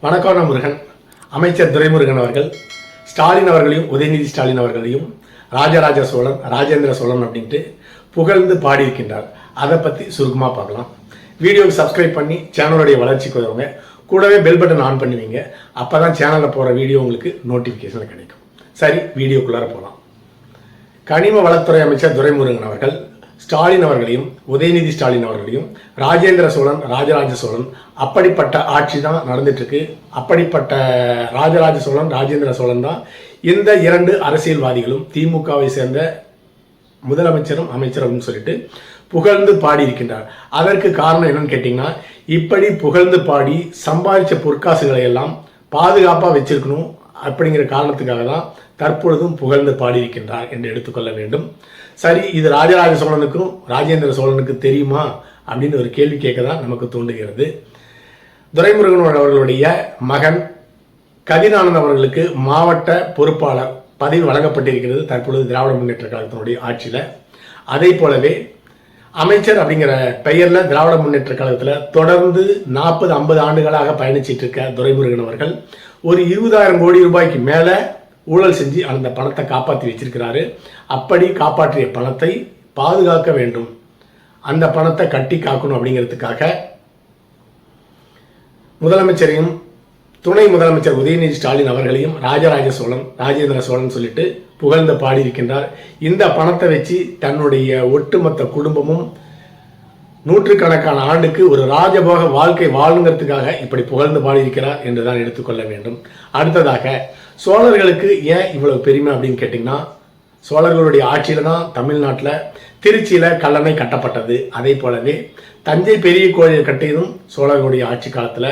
வணக்கம். முருகன் அமைச்சர் துரைமுருகன் அவர்கள் ஸ்டாலின் அவர்களையும் உதயநிதி ஸ்டாலின் அவர்களையும் ராஜராஜ சோழன் ராஜேந்திர சோழன் அப்படின்ட்டு புகழ்ந்து பாடியிருக்கின்றார். அதை பற்றி சுருக்கமாக பார்க்கலாம். வீடியோவுக்கு சப்ஸ்கிரைப் பண்ணி சேனலுடைய வளர்ச்சிக்கு வருவாங்க. கூடவே பெல் பட்டன் ஆன் பண்ணுவீங்க. அப்போ தான் சேனலில் போகிற வீடியோ உங்களுக்கு நோட்டிஃபிகேஷன் கிடைக்கும். சரி, வீடியோக்குள்ளார போகலாம். கனிம வளத்துறை அமைச்சர் துரைமுருகன் அவர்கள் ஸ்டாலின் அவர்களையும் உதயநிதி ஸ்டாலின் அவர்களையும் ராஜேந்திர சோழன் ராஜராஜ சோழன் அப்படிப்பட்ட ஆட்சி தான் நடந்துட்டு இருக்கு. அப்படிப்பட்ட ராஜராஜ சோழன் ராஜேந்திர சோழன் தான் இந்த இரண்டு அரசியல்வாதிகளும் திமுகவை சேர்ந்த முதலமைச்சரும் அமைச்சரும் சொல்லிட்டு புகழ்ந்து பாடி இருக்கின்றார். அதற்கு காரணம் என்னன்னு கேட்டீங்கன்னா, இப்படி புகழ்ந்து பாடி சம்பாதிச்ச பொற்காசுகளை எல்லாம் பாதுகாப்பாக வச்சிருக்கணும் அப்படிங்கிற காரணத்துக்காக தான் தற்பொழுதும் புகழ்ந்து பாடியிருக்கின்றார் என்று எடுத்துக்கொள்ள வேண்டும். சரி, இது ராஜராஜ சோழனுக்கும் ராஜேந்திர சோழனுக்கு தெரியுமா அப்படின்னு ஒரு கேள்வி கேட்க தான் நமக்கு தோன்றுகிறது. துரைமுருகன் அவர்களுடைய மகன் கதிரானந்த் அவர்களுக்கு மாவட்ட பொறுப்பாளர் பதவி வழங்கப்பட்டிருக்கிறது தற்பொழுது திராவிட முன்னேற்ற கழகத்தினுடைய ஆட்சியில். அதே போலவே அமைச்சர் அப்படிங்கிற பெயரில் திராவிட முன்னேற்ற கழகத்தில் தொடர்ந்து 40-50 ஆண்டுகளாக பயணிச்சிட்டு இருக்க துரைமுருகன் அவர்கள் ஒரு 20,000 கோடி ரூபாய்க்கு மேலே ஊழல் செஞ்சு அந்த பணத்தை காப்பாற்றி வச்சிருக்கிறாரு. அப்படி காப்பாற்றிய பணத்தை பாதுகாக்க வேண்டும், அந்த பணத்தை கட்டி காக்கணும் அப்படிங்கிறதுக்காக முதலமைச்சரையும் துணை முதலமைச்சர் உதயநிதி ஸ்டாலின் அவர்களையும் ராஜராஜ சோழன் ராஜேந்திர சோழன் சொல்லிட்டு புகழ்ந்து பாடியிருக்கின்றார். இந்த பணத்தை வச்சு தன்னுடைய ஒட்டுமொத்த குடும்பமும் நூற்றுக்கணக்கான ஆண்டுக்கு ஒரு ராஜபோக வாழ்க்கை வாழுங்கிறதுக்காக இப்படி புகழ்ந்து பாடியிருக்கிறார் என்றுதான் எடுத்துக்கொள்ள வேண்டும். அடுத்ததாக, சோழர்களுக்கு ஏன் இவ்வளவு பெருமை அப்படின்னு கேட்டிங்கன்னா, சோழர்களுடைய ஆட்சியில தான் தமிழ்நாட்டில் திருச்சியில் கல்லணை கட்டப்பட்டது. அதே போலவே தஞ்சை பெரிய கோயில் கட்டியதும் சோழர்களுடைய ஆட்சி காலத்தில்.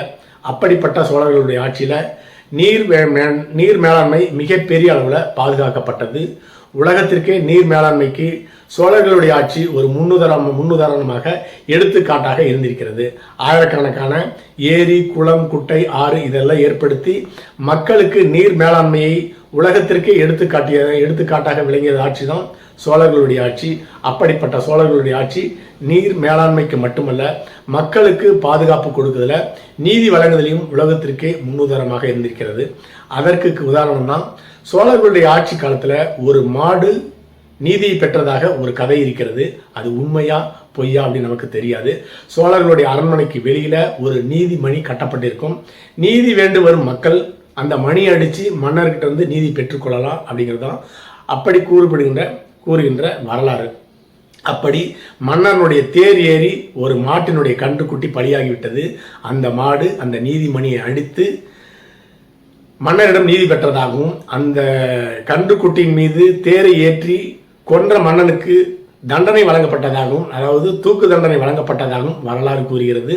அப்படிப்பட்ட சோழர்களுடைய ஆட்சியில் நீர் மேலாண்மை மிகப்பெரிய அளவில் பாதுகாக்கப்பட்டது. உலகத்திற்கே நீர் மேலாண்மைக்கு சோழர்களுடைய ஆட்சி ஒரு முன்னுதாரணமாக எடுத்துக்காட்டாக இருந்திருக்கிறது. ஆயிரக்கணக்கான ஏரி, குளம், குட்டை, ஆறு இதெல்லாம் ஏற்படுத்தி மக்களுக்கு நீர் மேலாண்மையை உலகத்திற்கே எடுத்துக்காட்டாக விளங்கிய ஆட்சி தான் சோழர்களுடைய ஆட்சி. அப்படிப்பட்ட சோழர்களுடைய ஆட்சி நீர் மேலாண்மைக்கு மட்டுமல்ல, மக்களுக்கு பாதுகாப்பு கொடுக்குறதுல, நீதி வழங்குதலையும் உலகத்திற்கே முன்னுதாரணமாக இருந்திருக்கிறது. அதற்கு உதாரணம் தான் சோழர்களுடைய ஆட்சி காலத்தில் ஒரு மாடு நீதியை பெற்றதாக ஒரு கதை இருக்கிறது. அது உண்மையா பொய்யா அப்படின்னு நமக்கு தெரியாது. சோழர்களுடைய அரண்மனைக்கு வெளியில ஒரு நீதி மணி கட்டப்பட்டிருக்கும். நீதி வேண்டு வரும் மக்கள் அந்த மணி அடித்து மன்னர்கிட்ட வந்து நீதி பெற்றுக்கொள்ளலாம் அப்படிங்கிறது தான் அப்படி கூறுகின்ற வரலாறு. அப்படி மன்னனுடைய தேர் ஏறி ஒரு மாட்டினுடைய கன்றுக்குட்டி பலியாகிவிட்டது. அந்த மாடு அந்த நீதிமணியை அடித்து மன்னரிடம் நீதி பெற்றதாகவும், அந்த கன்றுக்குட்டியின் மீது தேரை ஏற்றி கொன்ற மன்னனுக்கு தண்டனை வழங்கப்பட்டதாகவும், அதாவது தூக்கு தண்டனை வழங்கப்பட்டதாகவும் வரலாறு கூறுகிறது.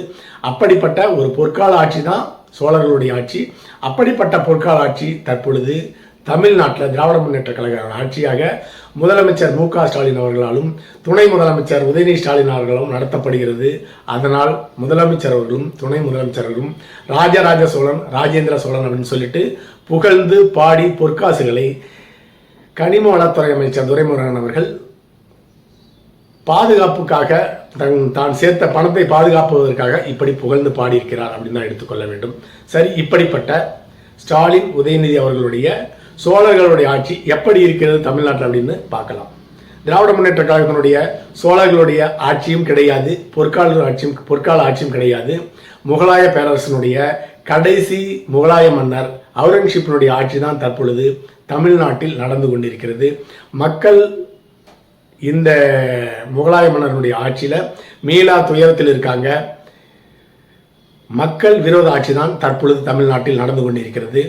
அப்படிப்பட்ட ஒரு பொற்கால ஆட்சி தான் சோழர்களுடைய ஆட்சி. அப்படிப்பட்ட பொற்கால ஆட்சி தற்பொழுது தமிழ்நாட்டில் திராவிட முன்னேற்ற கழக ஆட்சியாக முதலமைச்சர் மு க ஸ்டாலின் அவர்களாலும் துணை முதலமைச்சர் உதயநிதி ஸ்டாலின் அவர்களாலும் நடத்தப்படுகிறது. அதனால் முதலமைச்சர் அவர்களும் துணை முதலமைச்சர்களும் ராஜராஜ சோழன் ராஜேந்திர சோழன் அப்படின்னு சொல்லிட்டு புகழ்ந்து பாடி பொற்காசுகளை கனிம வளத்துறை அமைச்சர் துரைமுருகன் அவர்கள் பாதுகாப்புக்காக தான் சேர்த்த பணத்தை பாதுகாப்பதற்காக இப்படி புகழ்ந்து பாடியிருக்கிறார் அப்படின்னு தான் எடுத்துக்கொள்ள வேண்டும். சரி, இப்படிப்பட்ட ஸ்டாலின் உதயநிதி அவர்களுடைய சோழர்களுடைய ஆட்சி எப்படி இருக்கிறது தமிழ்நாட்டில் அப்படின்னு பார்க்கலாம். திராவிட முன்னேற்ற கழகத்தினுடைய சோழர்களுடைய ஆட்சியும் கிடையாது, பொற்கால ஆட்சியும் கிடையாது. முகலாய பேரரசனுடைய கடைசி முகலாய மன்னர் அவுரங்கசீப்பினுடைய ஆட்சி தான் தற்பொழுது தமிழ்நாட்டில் நடந்து கொண்டிருக்கிறது. மக்கள் இந்த முகலாய மன்னருடைய ஆட்சியில் மீளா துயரத்தில் இருக்காங்க. மக்கள் விரோத ஆட்சி தான் தற்பொழுது தமிழ்நாட்டில் நடந்து கொண்டிருக்கிறது.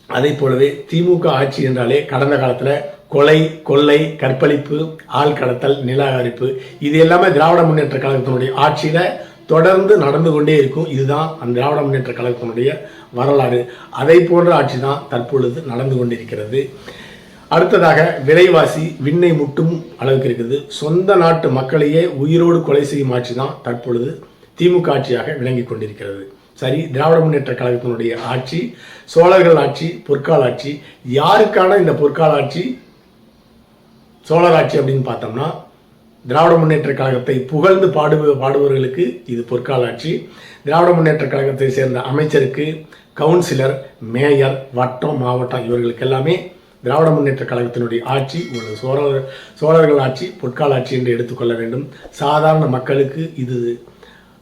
அதே போலவே திமுக ஆட்சி என்றாலே கடந்த காலத்தில் கொலை, கொள்ளை, கற்பழிப்பு, ஆள் கடத்தல், நிராகரிப்பு இது எல்லாமே திராவிட முன்னேற்ற கழகத்தினுடைய ஆட்சியில் தொடர்ந்து நடந்து கொண்டே இருக்கும். இதுதான் அந்த திராவிட முன்னேற்ற கழகத்தினுடைய வரலாறு. அதை போன்ற ஆட்சி தான் தற்பொழுது நடந்து கொண்டிருக்கிறது. அடுத்ததாக, விலைவாசி விண்ணை முட்டும் அளவுக்கு இருக்குது. சொந்த நாட்டு மக்களையே உயிரோடு கொலை செய்யும் ஆட்சி தான் தற்பொழுது திமுக ஆட்சியாக விளங்கி கொண்டிருக்கிறது. சரி, திராவிட முன்னேற்ற கழகத்தினுடைய ஆட்சி சோழர்கள் ஆட்சி, பொற்கால ஆட்சி. யாருக்கான இந்த பொற்கால ஆட்சி சோழர் ஆட்சி அப்படின்னு பார்த்தோம்னா, திராவிட முன்னேற்ற கழகத்தை புகழ்ந்து பாடுபவர்களுக்கு இது பொற்கால ஆட்சி. திராவிட முன்னேற்ற கழகத்தை சேர்ந்த அமைச்சருக்கு, கவுன்சிலர், மேயர், வட்டம், மாவட்டம் இவர்களுக்கு எல்லாமே திராவிட முன்னேற்ற கழகத்தினுடைய ஆட்சி ஒரு சோழர்கள் ஆட்சி, பொற்கால ஆட்சி என்று எடுத்துக்கொள்ள வேண்டும். சாதாரண மக்களுக்கு இது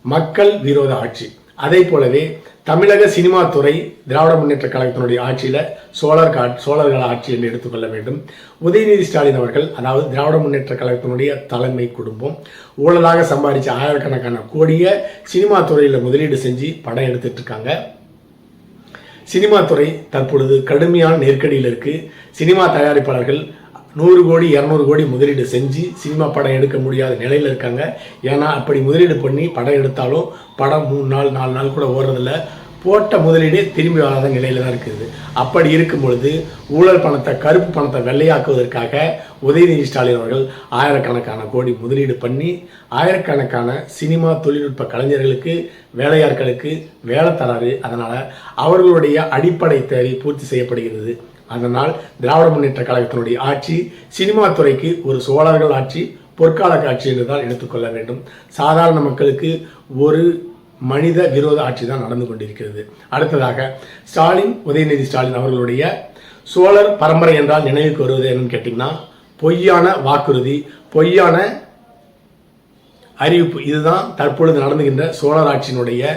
மக்கள் விரோத ஆட்சி. அதே போலவே தமிழக சினிமா துறை திராவிட முன்னேற்ற கழகத்தினுடைய ஆட்சியில் சோழர்கள் ஆட்சி என்று எடுத்துக்கொள்ள வேண்டும். உதயநிதி ஸ்டாலின் அவர்கள், அதாவது திராவிட முன்னேற்ற கழகத்தினுடைய தலைமை குடும்பம், ஊழலாக சம்பாதிச்ச ஆயிரக்கணக்கான கோடியை சினிமா துறையில் முதலீடு செஞ்சு படம் எடுத்துட்டு இருக்காங்க. சினிமா துறை தற்பொழுது கடுமையான நெருக்கடியில் இருக்கு. சினிமா தயாரிப்பாளர்கள் 100 கோடி 200 கோடி முதலீடு செஞ்சு சினிமா படம் எடுக்க முடியாத நிலையில் இருக்காங்க. ஏன்னா அப்படி முதலீடு பண்ணி படம் எடுத்தாலும் படம் 3 நாள் 4 நாள் கூட ஓடுறதில்ல. போட்ட முதலீடே திரும்பி வராத நிலையில தான் இருக்குது. அப்படி இருக்கும் பொழுது ஊழல் பணத்தை, கருப்பு பணத்தை வெள்ளையாக்குவதற்காக உதயநிதி ஸ்டாலின் அவர்கள் ஆயிரக்கணக்கான கோடி முதலீடு பண்ணி ஆயிரக்கணக்கான சினிமா தொழில்நுட்ப கலைஞர்களுக்கு, வேலையாட்களுக்கு வேலை தராரு. அதனால அவர்களுடைய அடிப்படை தேவை பூர்த்தி செய்யப்படுகிறது. அதனால் திராவிட முன்னேற்ற கழகத்தினுடைய ஆட்சி சினிமா துறைக்கு ஒரு சோழர்கள் ஆட்சி, பொற்கால ஆட்சி என்றுதான் எடுத்துக்கொள்ள வேண்டும். சாதாரண மக்களுக்கு ஒரு மனித விரோத ஆட்சி தான் நடந்து கொண்டிருக்கிறது. அடுத்ததாக ஸ்டாலின், உதயநிதி ஸ்டாலின் அவர்களுடைய சோழர் பரம்பரை என்றால் நினைவுக்கு வருவது என்னன்னு கேட்டீங்கன்னா, பொய்யான வாக்குறுதி, பொய்யான அறிவிப்பு. இதுதான் தற்பொழுது நடந்துகின்ற சோழர் ஆட்சியினுடைய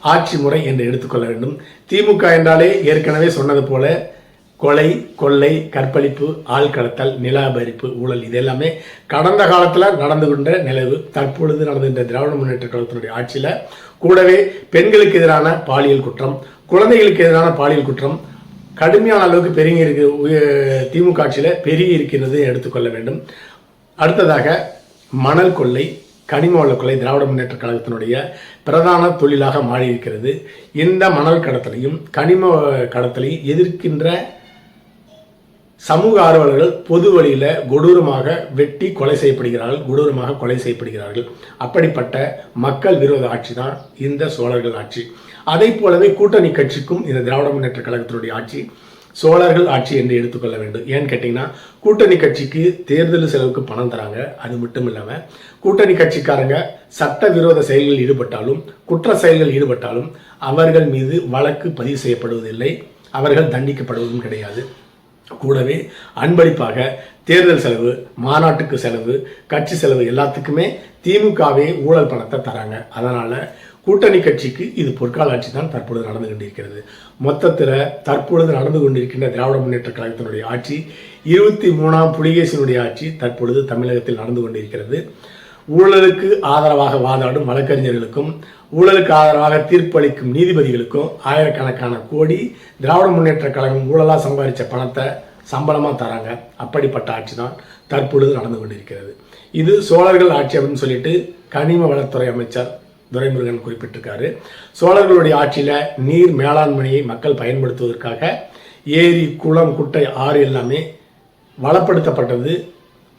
ஆட்சி முறை என்று எடுத்துக்கொள்ள வேண்டும். திமுக என்றாலே ஏற்கனவே சொன்னது போல கொலை, கொள்ளை, கற்பழிப்பு, ஆள் கடத்தல், நில அபகரிப்பு, ஊழல், இது எல்லாமே கடந்த காலத்தில் நடந்து கொண்ட நிலவு. தற்பொழுது நடந்துகின்ற திராவிட முன்னேற்ற கழகத்தினுடைய ஆட்சியில் கூடவே பெண்களுக்கு எதிரான பாலியல் குற்றம், குழந்தைகளுக்கு எதிரான பாலியல் குற்றம் கடுமையான அளவுக்கு பெருகி இருக்கு. திமுக ஆட்சியில் பெருகி இருக்கிறது எடுத்துக்கொள்ள வேண்டும். அடுத்ததாக மணல் கொள்ளை, கனிம வள கொள்ளை திராவிட முன்னேற்ற கழகத்தினுடைய பிரதான தொழிலாக மாறி இருக்கிறது. இந்த மணல் கடத்தலையும் கனிம கடத்தலையும் எதிர்க்கின்ற சமூக ஆர்வலர்கள் பொது வழியில் கொடூரமாக வெட்டி கொலை செய்யப்படுகிறார்கள். அப்படிப்பட்ட மக்கள் விரோத ஆட்சி தான் இந்த சோழர்கள் ஆட்சி. அதை போலவே கூட்டணி கட்சிக்கும் இந்த திராவிட முன்னேற்ற கழகத்தினுடைய ஆட்சி சோழர்கள் ஆட்சி என்று எடுத்துக்கொள்ள வேண்டும். ஏன்னு கேட்டீங்கன்னா, கூட்டணி கட்சிக்கு தேர்தல் செலவுக்கு பணம் தராங்க. அது மட்டும் இல்லாம கூட்டணி கட்சிக்காரங்க சட்ட விரோத செயல்களில் ஈடுபட்டாலும், குற்ற செயல்களில் ஈடுபட்டாலும் அவர்கள் மீது வழக்கு பதிவு செய்யப்படுவதில்லை, அவர்கள் தண்டிக்கப்படுவதும் கிடையாது. கூடவே அன்பளிப்பாக தேர்தல் செலவு, மாநாட்டுக்கு செலவு, கட்சி செலவு எல்லாத்துக்குமே திமுகவே ஊழல் பணத்தை தராங்க. அதனால கூட்டணி கட்சிக்கு இது பொற்கால ஆட்சி தான் தற்பொழுது நடந்து கொண்டிருக்கிறது. மொத்தத்தில் தற்பொழுது நடந்து கொண்டிருக்கின்ற திராவிட முன்னேற்ற கழகத்தினுடைய ஆட்சி 23ஆம் புலிகேசினுடைய ஆட்சி தற்பொழுது தமிழகத்தில் நடந்து கொண்டிருக்கிறது. ஊழலுக்கு ஆதரவாக வாதாடும் வழக்கறிஞர்களுக்கும், ஊழலுக்கு ஆதரவாக தீர்ப்பளிக்கும் நீதிபதிகளுக்கும் ஆயிரக்கணக்கான கோடி திராவிட முன்னேற்ற கழகம் ஊழலாக சம்பாதிச்ச பணத்தை சம்பளமாக தராங்க. அப்படிப்பட்ட ஆட்சி தான் தற்பொழுது நடந்து கொண்டிருக்கிறது. இது சோழர்கள் ஆட்சி அப்படின்னு சொல்லிட்டு கனிம வளத்துறை அமைச்சர் துரைமுருகன் குறிப்பிட்டிருக்காரு. சோழர்களுடைய ஆட்சியில் நீர் மேலாண்மையை மக்கள் பயன்படுத்துவதற்காக ஏரி, குளம், குட்டை, ஆறு எல்லாமே வளப்படுத்தப்பட்டது,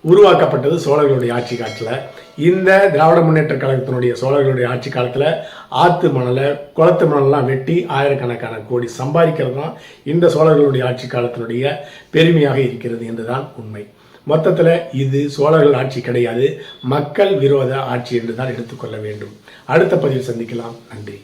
உருவாக்கப்பட்டது சோழர்களுடைய ஆட்சி காலத்தில். இந்த திராவிட முன்னேற்ற கழகத்தினுடைய சோழர்களுடைய ஆட்சி காலத்தில் ஆற்று மணலை, குளத்து மணலெல்லாம் வெட்டி ஆயிரக்கணக்கான கோடி சம்பாதிக்கிறது தான் இந்த சோழர்களுடைய ஆட்சி காலத்தினுடைய பெருமையாக இருக்கிறது என்றுதான் உண்மை. மொத்தத்தில் இது சோழர்கள் ஆட்சி கிடையாது, மக்கள் விரோத ஆட்சி என்று தான் எடுத்துக்கொள்ள வேண்டும். அடுத்த பதிவில் சந்திக்கலாம். நன்றி.